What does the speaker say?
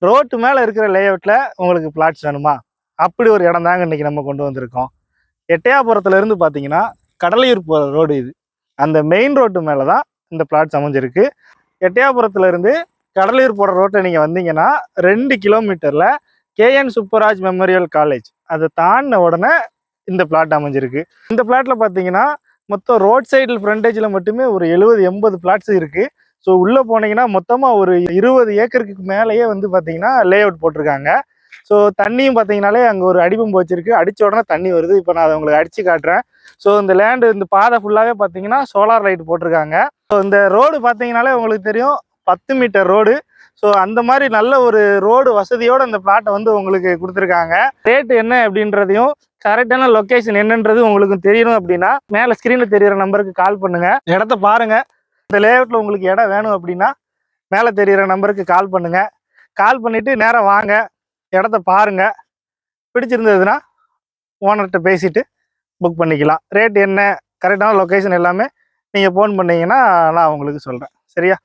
Road மேலே இருக்கிற லேஅவுட்டில் உங்களுக்கு பிளாட்ஸ் வேணுமா? அப்படி ஒரு இடம் தாங்க இன்றைக்கி நம்ம கொண்டு வந்திருக்கோம். எட்டயாபுரத்துலேருந்து பார்த்தீங்கன்னா கடலையூர் போகிற ரோடு இது. அந்த மெயின் ரோட்டு மேலே தான் இந்த பிளாட்ஸ் அமைஞ்சிருக்கு. எட்டயாபுரத்துலேருந்து கடலையூர் போகிற ரோட்டை நீங்கள் வந்தீங்கன்னா 2 கிலோமீட்டரில் கேஎன் சுப்பராஜ் மெமோரியல் காலேஜ் அதை தாண்டின உடனே இந்த பிளாட் அமைஞ்சிருக்கு. இந்த பிளாட்டில் பார்த்தீங்கன்னா மொத்தம் ரோட் சைடில் ஃப்ரண்டேஜில் மட்டுமே ஒரு 70-80 பிளாட்ஸ் இருக்குது. ஸோ உள்ளே போனீங்கன்னா மொத்தமாக ஒரு 20 ஏக்கருக்கு மேலேயே வந்து பார்த்தீங்கன்னா லேஅவுட் போட்டிருக்காங்க. ஸோ தண்ணியும் பார்த்தீங்கன்னாலே அங்கே ஒரு அடிப்பம்பு வச்சிருக்கு. அடித்த உடனே தண்ணி வருது. இப்போ நான் அதை உங்களுக்கு அடித்து காட்டுறேன். ஸோ இந்த லேண்டு இந்த பாதை ஃபுல்லாகவே பார்த்தீங்கன்னா சோலார் லைட் போட்டிருக்காங்க. ஸோ இந்த ரோடு பார்த்தீங்கன்னாலே உங்களுக்கு தெரியும் 10 மீட்டர் ரோடு. ஸோ அந்த மாதிரி நல்ல ஒரு ரோடு வசதியோடு அந்த பிளாட்டை வந்து உங்களுக்கு கொடுத்துருக்காங்க. ரேட்டு என்ன அப்படின்றதையும் கரெக்டான லொக்கேஷன் என்னன்றது உங்களுக்கு தெரியணும் அப்படின்னா மேலே ஸ்க்ரீனில் தெரிகிற நம்பருக்கு கால் பண்ணுங்கள். இடத்த பாருங்கள். இந்த லேஅவுட்டில் உங்களுக்கு இடம் வேணும் அப்படின்னா மேலே தெரிகிற நம்பருக்கு கால் பண்ணுங்கள். கால் பண்ணிவிட்டு நேராக வாங்க, இடத்த பாருங்கள். பிடிச்சிருந்ததுன்னா ஓனர்கிட்ட பேசிவிட்டு புக் பண்ணிக்கலாம். ரேட் என்ன, கரெக்டான லொக்கேஷன் எல்லாமே நீங்கள் ஃபோன் பண்ணிங்கன்னா நான் உங்களுக்கு சொல்கிறேன். சரியா?